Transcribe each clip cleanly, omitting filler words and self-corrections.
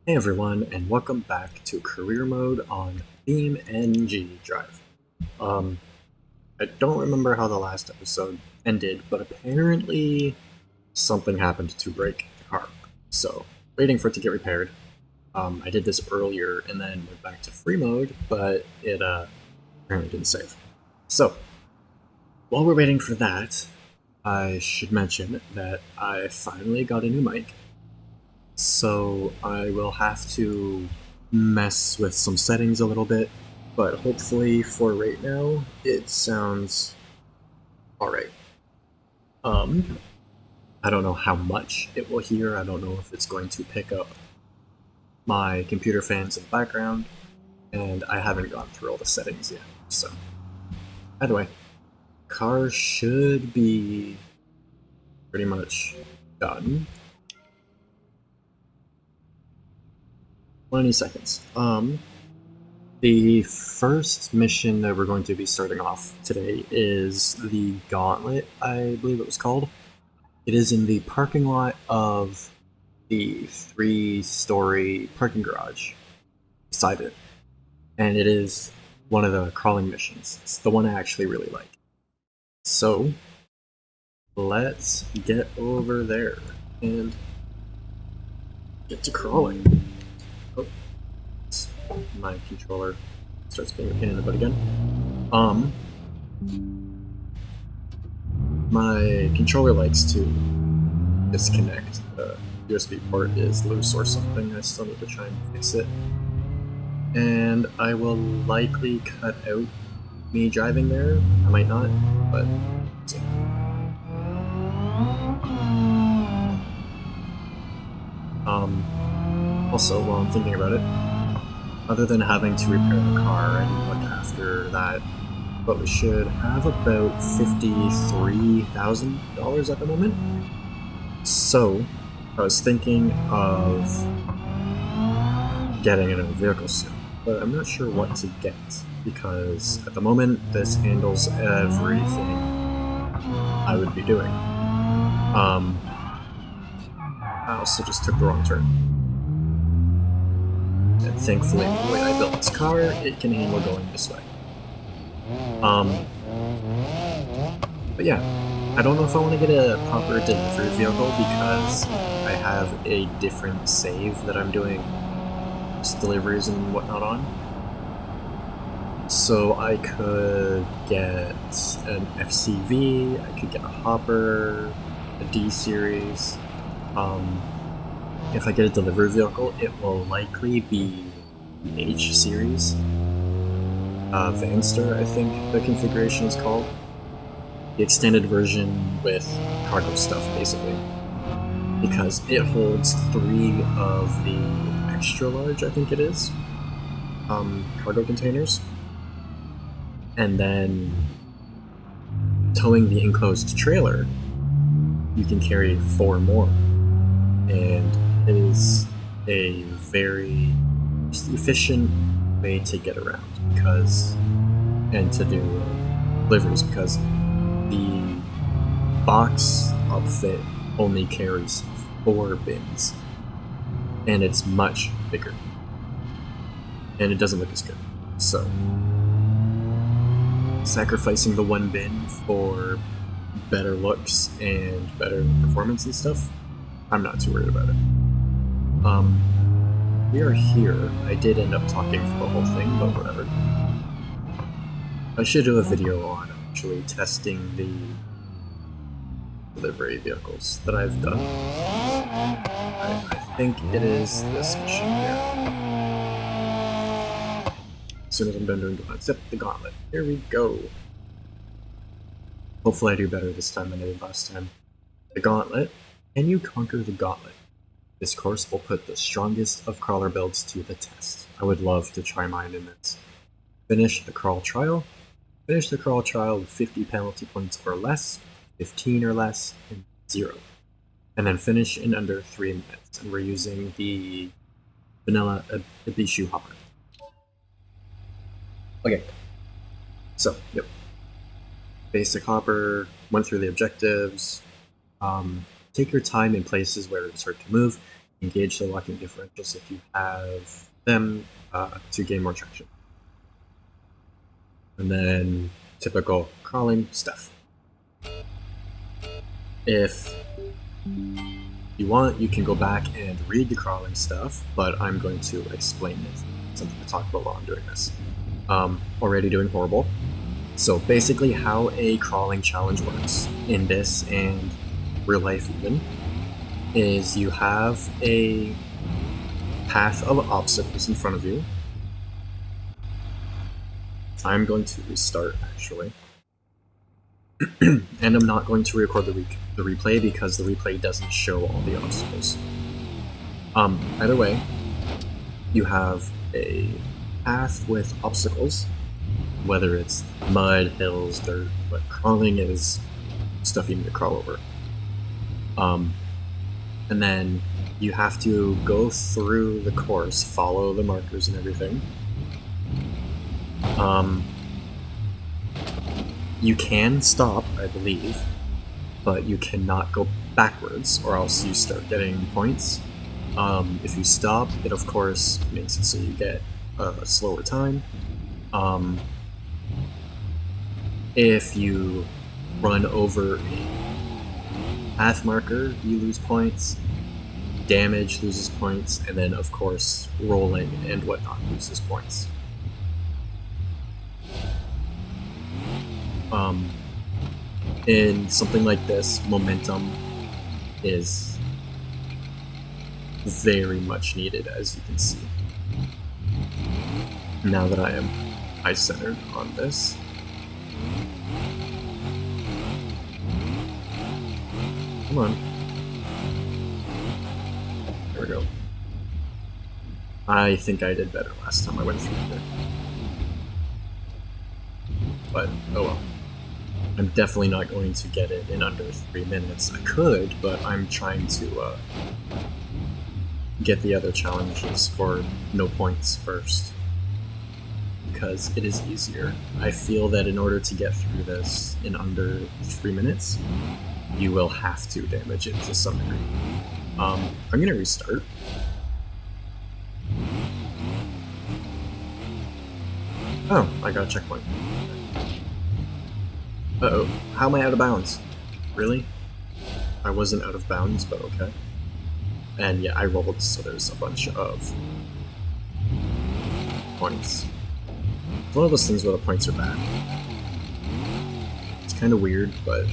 Hey everyone, and welcome back to Career Mode on BeamNG.drive. I don't remember how the last episode ended, but apparently something happened to break the car. So, waiting for it to get repaired. I did this earlier and then went back to free mode, but it apparently didn't save. So, while we're waiting for that, I should mention that I finally got a new mic. So I will have to mess with some settings a little bit, but hopefully for right now, it sounds alright. I don't know how much it will hear. I don't know if it's going to pick up my computer fans in the background, and I haven't gone through all the settings yet. So, either way, car should be pretty much done. 20 seconds. The first mission that we're going to be starting off today is the Gauntlet, I believe it was called. It is in the parking lot of the 3-story parking garage beside it. And it is one of the crawling missions. It's the one I actually really like. So, let's get over there and get to crawling. Oh, my controller starts being a pain in the butt again. My controller likes to disconnect. The USB port is loose or something. I still need to try and fix it. And I will likely cut out me driving there. I might not, but let's see. Also, while I'm thinking about it, other than having to repair the car and look after that, but we should have about $53,000 at the moment. So, I was thinking of getting a new vehicle soon, but I'm not sure what to get, because at the moment this handles everything I would be doing. I also just took the wrong turn. And thankfully, the way I built this car, it can handle going this way. But yeah, I don't know if I want to get a proper delivery vehicle because I have a different save that I'm doing deliveries and whatnot on. So I could get an FCV, I could get a Hopper, a D series. If I get a delivery vehicle, it will likely be H series. Vanster, I think the configuration is called. The extended version with cargo stuff, basically. Because it holds 3 of the extra large, I think it is, cargo containers. And then towing the enclosed trailer, you can carry 4 more. And it is a very efficient way to get around and to do deliveries, because the box outfit only carries 4 bins, and it's much bigger, and it doesn't look as good. So, sacrificing the 1 bin for better looks and better performance and stuff, I'm not too worried about it. We are here. I did end up talking for the whole thing, but whatever. I should do a video on actually testing the delivery vehicles that I've done. I think it is this mission here. As soon as I'm done doing the Gauntlet. Here we go. Hopefully I do better this time than I did last time. The Gauntlet. Can you conquer the Gauntlet? This course will put the strongest of crawler builds to the test. I would love to try mine in this. Finish the crawl trial. Finish the crawl trial with 50 penalty points or less, 15 or less, and 0. And then finish in under 3 minutes. And we're using the vanilla Ibishu hopper. Okay. So, yep. Basic hopper, went through the objectives. Take your time in places where it's hard to move. engage the locking differentials if you have them to gain more traction. And then typical crawling stuff. If you want, you can go back and read the crawling stuff, but I'm going to explain it, something to talk about while I'm doing this. Already doing horrible. So basically how a crawling challenge works in this and real life even is you have a path of obstacles in front of you. I'm going to restart actually. And I'm not going to record the replay because the replay doesn't show all the obstacles. Either way, you have a path with obstacles, whether it's mud, hills, dirt, but crawling is stuff you need to crawl over. And then you have to go through the course, follow the markers and everything. You can stop, I believe, but you cannot go backwards or else you start getting points. If you stop, it of course makes it so you get a slower time. If you run over a path marker, you lose points. Damage loses points, and then of course rolling and whatnot loses points. In something like this, momentum is very much needed, as you can see. Now that I am eye-centered on this. Come on. There we go. I think I did better last time I went through there. But, oh well. I'm definitely not going to get it in under 3 minutes. I could, but I'm trying to get the other challenges for no points first. Because it is easier. I feel that in order to get through this in under 3 minutes, you will have to damage it to some degree. I'm gonna restart. Oh, I got a checkpoint. Uh-oh, how am I out of bounds? Really? I wasn't out of bounds, but okay. And yeah, I rolled, so there's a bunch of points. It's one of those things where the points are bad. It's kind of weird, but...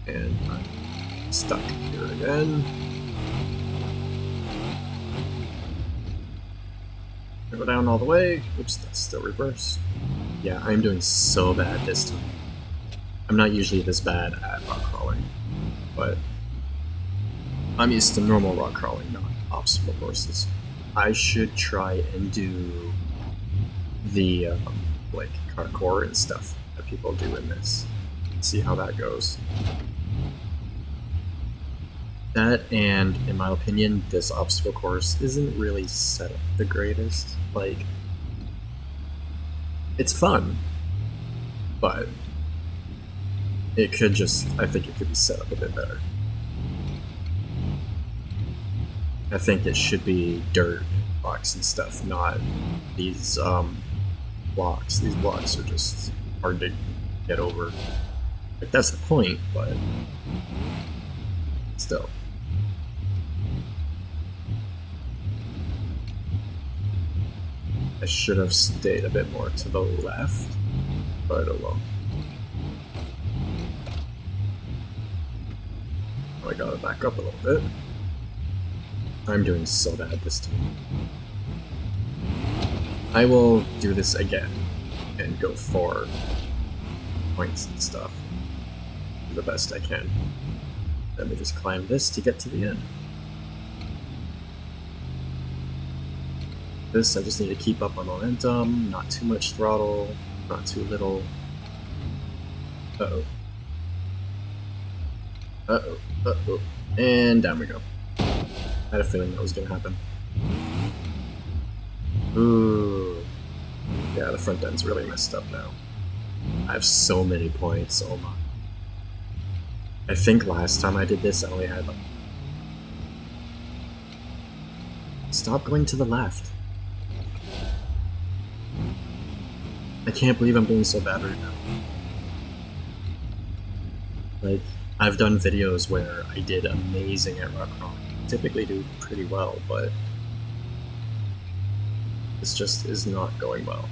And I'm stuck here again. Go down all the way. Oops, that's still reverse. Yeah, I'm doing so bad this time. I'm not usually this bad at rock crawling, but I'm used to normal rock crawling, not obstacle courses. I should try and do the like parkour and stuff that people do in this. See how that goes. That, and in my opinion, this obstacle course isn't really set up the greatest. Like, it's fun, but it could just, I think it could be set up a bit better. I think it should be dirt blocks and stuff, not these blocks. These blocks are just hard to get over. Like, that's the point, but still. I should have stayed a bit more to the left, but oh well. Oh, I gotta back up a little bit. I'm doing so bad this time. I will do this again and go for points and stuff. Do the best I can. Let me just climb this to get to the end. This, I just need to keep up my momentum, not too much throttle, not too little. Uh-oh. Uh-oh, uh-oh. And down we go. I had a feeling that was gonna happen. Ooh. Yeah, the front end's really messed up now. I have so many points, oh my. I think last time I did this, I only had like... Stop going to the left. I can't believe I'm doing so bad right now. Like, I've done videos where I did amazing at rock crawling. Typically do pretty well, but this just is not going well.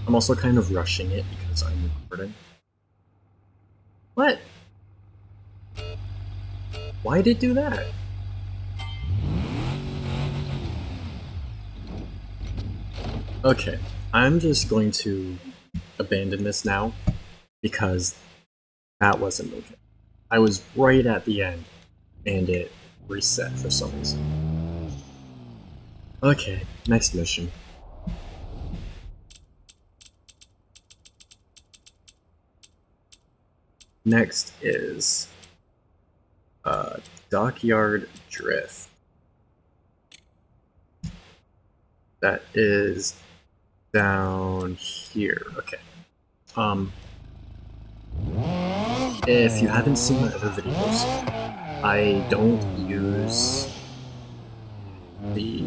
I'm also kind of rushing it because I'm recording. What? Why did it do that? Okay, I'm just going to abandon this now because that wasn't okay. I was right at the end and it reset for some reason. Okay, next mission. Next is Dockyard Drift. That is down here. Okay. If you haven't seen my other videos, I don't use the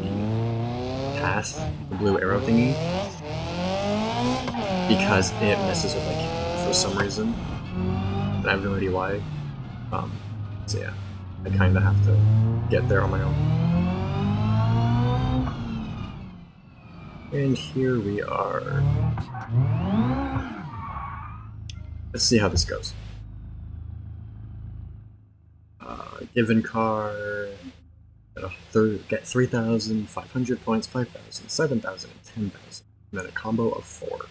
path, the blue arrow thingy, because it messes with my camera for some reason. And I have no idea why. So yeah, I kinda have to get there on my own. And here we are. Let's see how this goes. Given car, get 3,500 points, 5,000, 7,000, and 10,000, and then a combo of 4.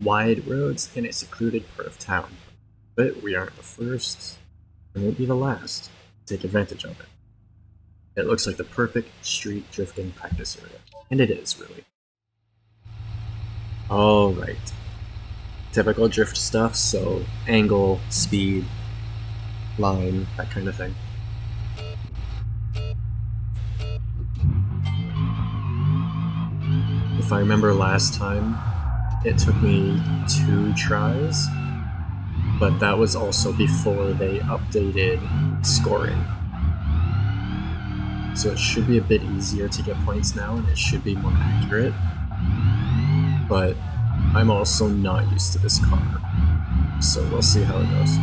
Wide roads in a secluded part of town. But we aren't the first, and won't be the last. Take advantage of it. It looks like the perfect street drifting practice area. And it is, really. Alright. Typical drift stuff, so angle, speed, line, that kind of thing. If I remember last time, it took me 2 tries, but that was also before they updated scoring. So it should be a bit easier to get points now, and it should be more accurate. But I'm also not used to this car, so we'll see how it goes.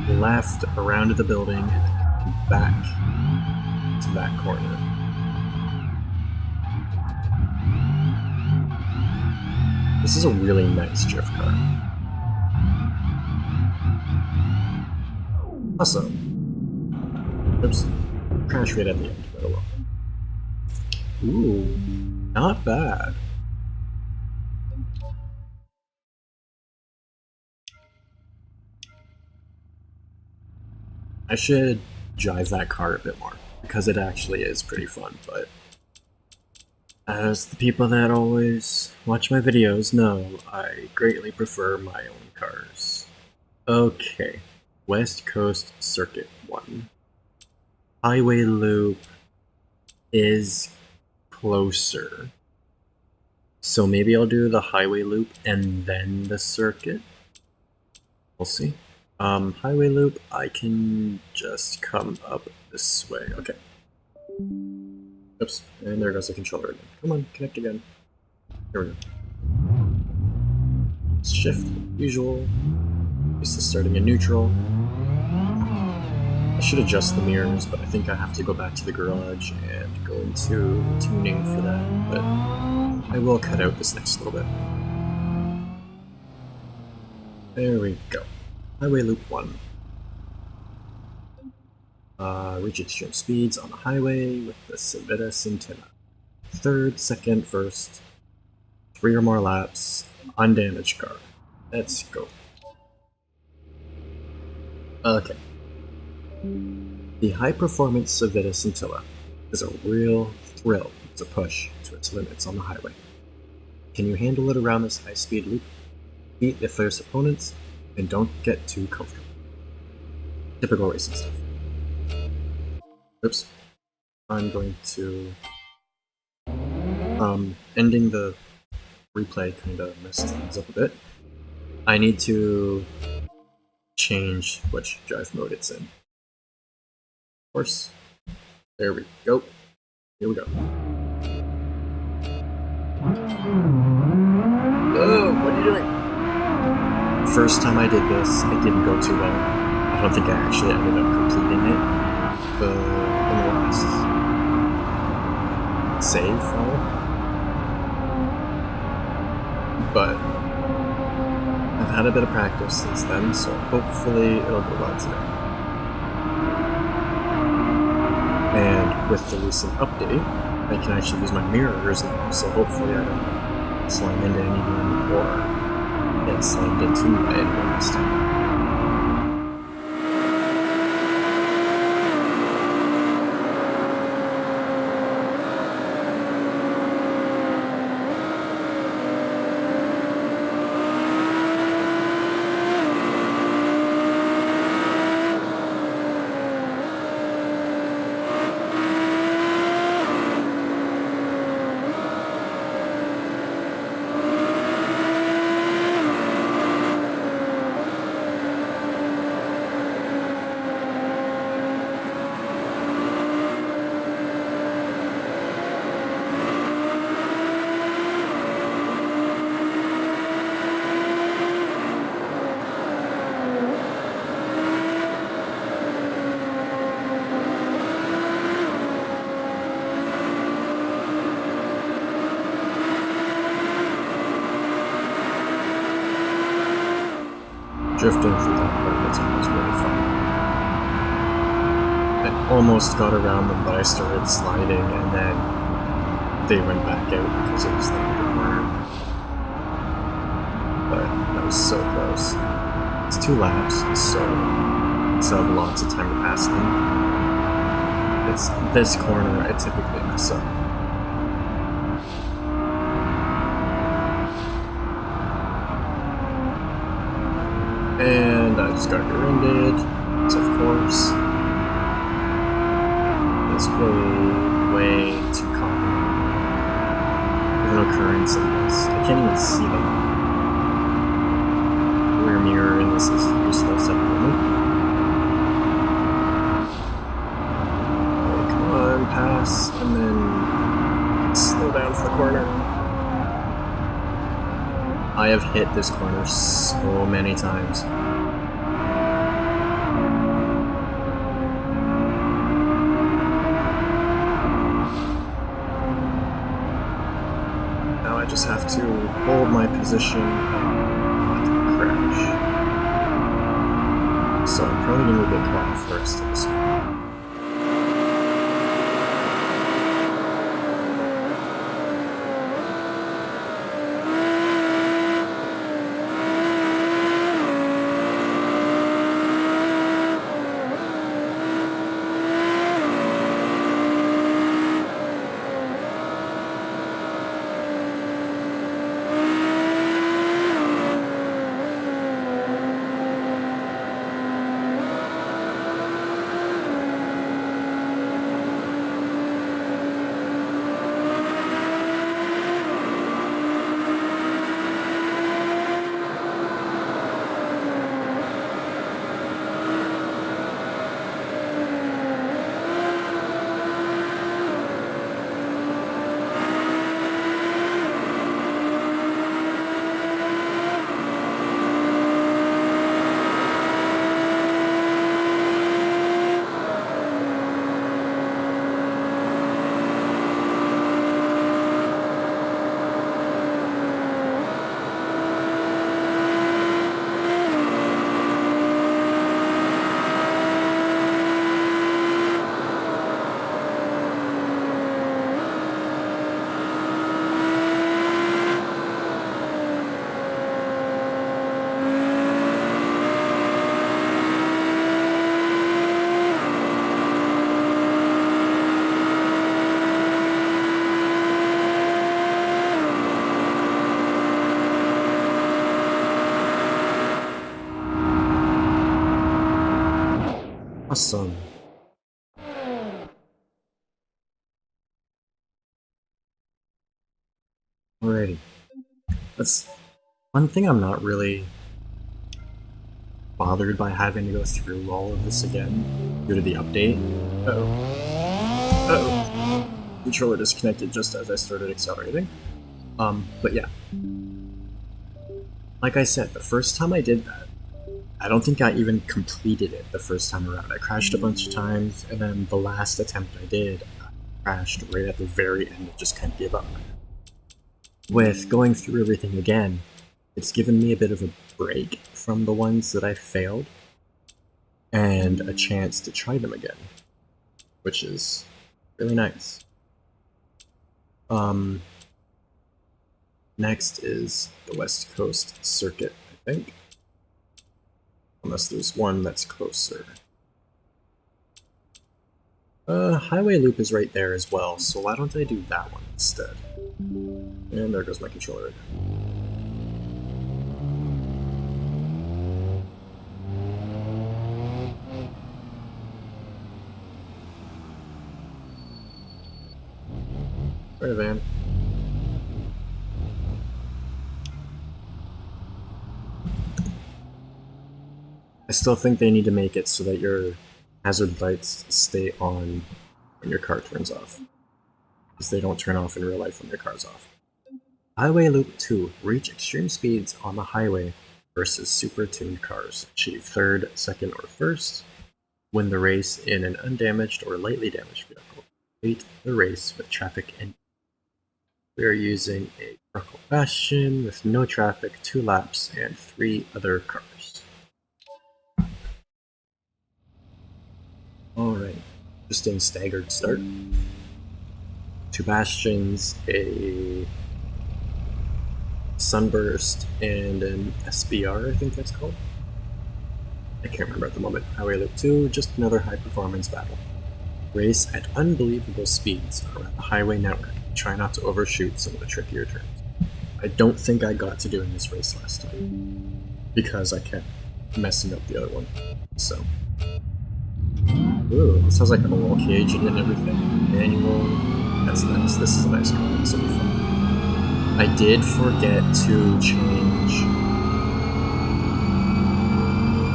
Left around to the building and then back to that corner. This is a really nice drift car. Awesome. Oops. Crash right at the end, but oh well. Ooh, not bad. I should drive that car a bit more, because it actually is pretty fun, but as the people that always watch my videos know, I greatly prefer my own cars. Okay, West Coast Circuit 1. Highway loop is closer. So maybe I'll do the highway loop and then the circuit. We'll see. Highway loop, I can just come up this way. Okay. Oops, and there goes the controller again. Come on, connect again. Here we go. Shift, usual. This is starting in neutral. I should adjust the mirrors, but I think I have to go back to the garage and go into tuning for that, but I will cut out this next little bit. There we go. Highway loop 1. Reach extreme speeds on the highway with the Nvidia Katana. Third, second, first, 3 or more laps, undamaged car. Let's go. Okay. The high-performance Nvidia Scintilla is a real thrill to push to its limits on the highway. Can you handle it around this high-speed loop? Beat the fierce opponents, and don't get too comfortable. Typical racing stuff. Oops. I'm going to... ending the replay kind of messed things up a bit. I need to change which drive mode it's in. Of course. There we go. Here we go. Oh, what are you doing? First time I did this, it didn't go too well. I don't think I actually ended up completing it in the last save file. But I've had a bit of practice since then, so hopefully it'll go well today. And with the recent update, I can actually use my mirrors now, so hopefully I don't slam into anyone or get slammed into by anyone this time. Drifting through that part of the tunnel was really fun. I almost got around them, but I started sliding, and then they went back out because it was the end of the corner. But that was so close. It's 2 laps, so I have lots of time to pass them. It's this corner I typically mess up. And I just got rear-ended, so of course, it's way too common. There's no occurrence in this. I can't even see them. Rear mirror in this is useless at the moment. Okay, come on, pass, and then slow down for the corner. I have hit this corner so many times. Now I just have to hold my position and not crash. So I'm probably going to get quiet first in this one. Awesome. Alrighty. That's one thing I'm not really bothered by having to go through all of this again due to the update. Uh-oh. Uh-oh. Controller disconnected just as I started accelerating. But yeah. Like I said, the first time I did that, I don't think I even completed it the first time around. I crashed a bunch of times, and then the last attempt I did, I crashed right at the very end and just kind of gave up. With going through everything again, it's given me a bit of a break from the ones that I failed, and a chance to try them again, which is really nice. Next is the West Coast Circuit, I think. Unless there's one that's closer. Highway Loop is right there as well, so why don't I do that one instead? And there goes my controller again. Right, van. I still think they need to make it so that your hazard lights stay on when your car turns off, because they don't turn off in real life when your car's off. Highway Loop 2. Reach extreme speeds on the highway versus super tuned cars. Achieve 3rd, 2nd, or 1st. Win the race in an undamaged or lightly damaged vehicle. Complete the race with traffic and we are using a Purple Bastion with no traffic, 2 laps, and 3 other cars. Alright, interesting staggered start. 2 Bastions, a Sunburst, and an SBR, I think that's called. I can't remember at the moment. Highway Loop 2, just another high-performance battle. Race at unbelievable speeds around the highway network. Try not to overshoot some of the trickier turns. I don't think I got to doing this race last time, because I kept messing up the other one, so. Ooh, it sounds like a roll cage and everything. Manual, that's nice. This is a nice car, this will be fun. I did forget to change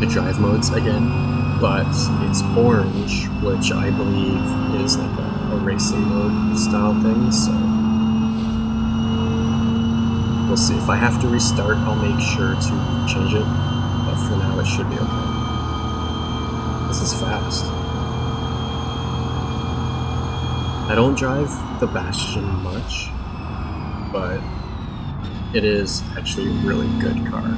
the drive modes again, but it's orange, which I believe is like a racing mode style thing, so we'll see. If I have to restart, I'll make sure to change it, but for now it should be okay. This is fast. I don't drive the Bastion much, but it is actually a really good car.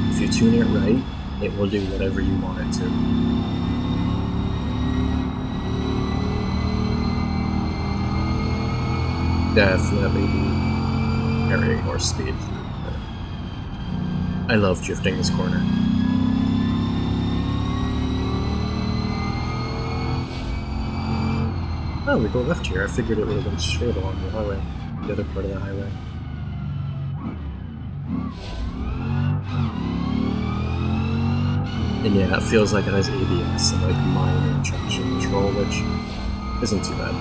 If you tune it right, it will do whatever you want it to. Definitely be carrying more speed. I love drifting this corner. Oh, we go left here. I figured it would have been straight along the highway, the other part of the highway. And yeah, it feels like it has ABS and like minor traction control, which isn't too bad.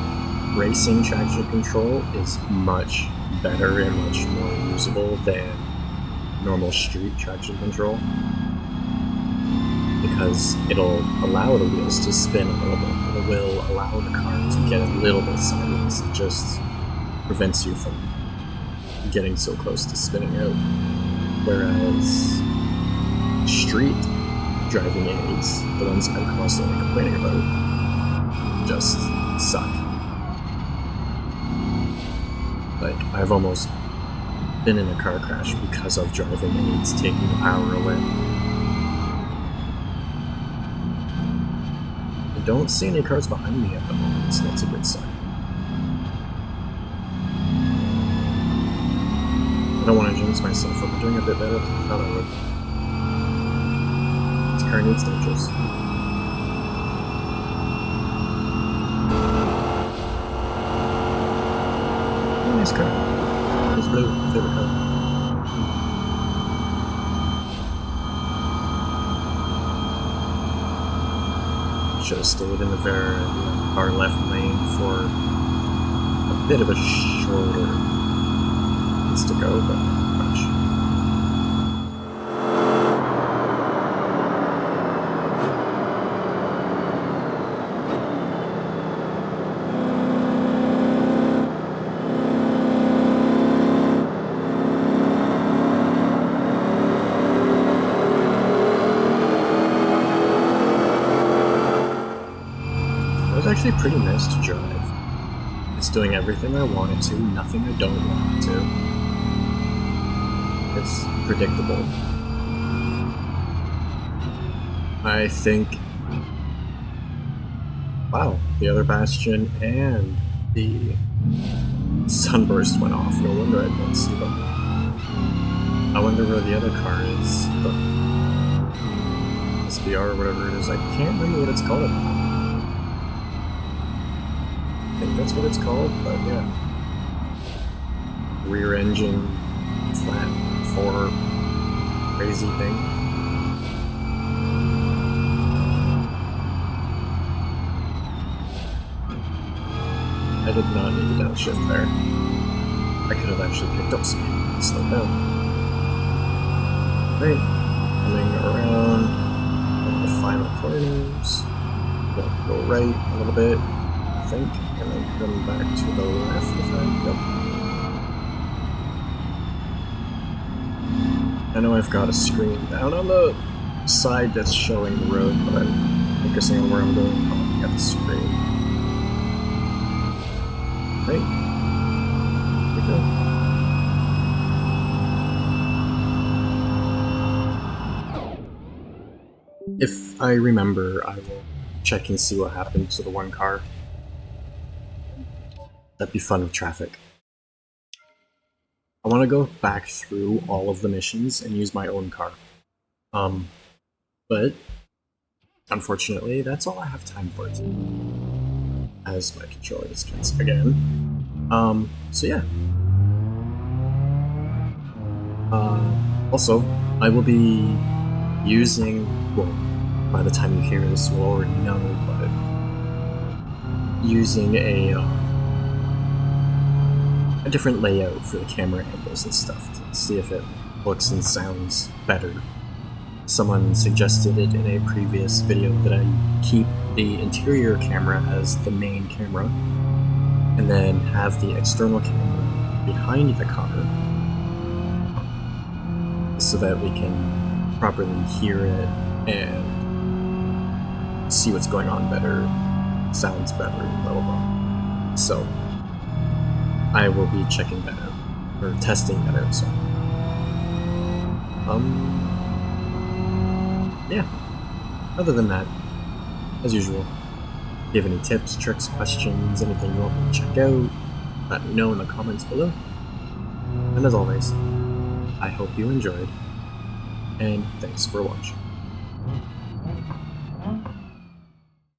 Racing traction control is much better and much more usable than normal street traction control, because it'll allow the wheels to spin a little bit. It will allow the car to get a little bit sideways. It just prevents you from getting so close to spinning out. Whereas street driving aids, the ones I'm constantly complaining about, just suck. Like, I've almost been in a car crash because of driving aids taking the power away. I don't see any cars behind me at the moment, so that's a good sign. I don't want to jinx myself, but I'm doing a bit better than I thought I would. This car needs nitrous. Nice car. It's blue, my favorite color. Should have stayed in the very far left lane for a bit of a shorter minutes to go, but not much. Actually pretty nice to drive. It's doing everything I want it to, nothing I don't want it to. It's predictable. I think... Wow, the other Bastion and the Sunburst went off. No wonder I didn't see them. I wonder where the other car is. The SBR or whatever it is. I can't remember what it's called. I think that's what it's called, but yeah. Rear engine, flat 4, crazy thing. I did not need to downshift there. I could have actually picked up speed and slowed down. Right, coming around the final corners. Go right a little bit, I think, and then come back to the left if I know I've got a screen down on the side that's showing the road, but I'm focusing on where I'm going, I'm looking at the screen. Right, here we go. If I remember, I will check and see what happened to the one car. That'd be fun with traffic. I want to go back through all of the missions and use my own car. But unfortunately, that's all I have time for today, as my controller disconnects again. So yeah. Also, I will be using, well, by the time you hear this, you'll already know, but using a different layout for the camera angles and stuff to see if it looks and sounds better. Someone suggested it in a previous video that I keep the interior camera as the main camera and then have the external camera behind the car so that we can properly hear it and see what's going on better, sounds better, blah blah blah. So I will be checking that out, or testing that out, so. Yeah. Other than that, as usual, if you have any tips, tricks, questions, anything you want me to check out, let me know in the comments below. And as always, I hope you enjoyed, and thanks for watching.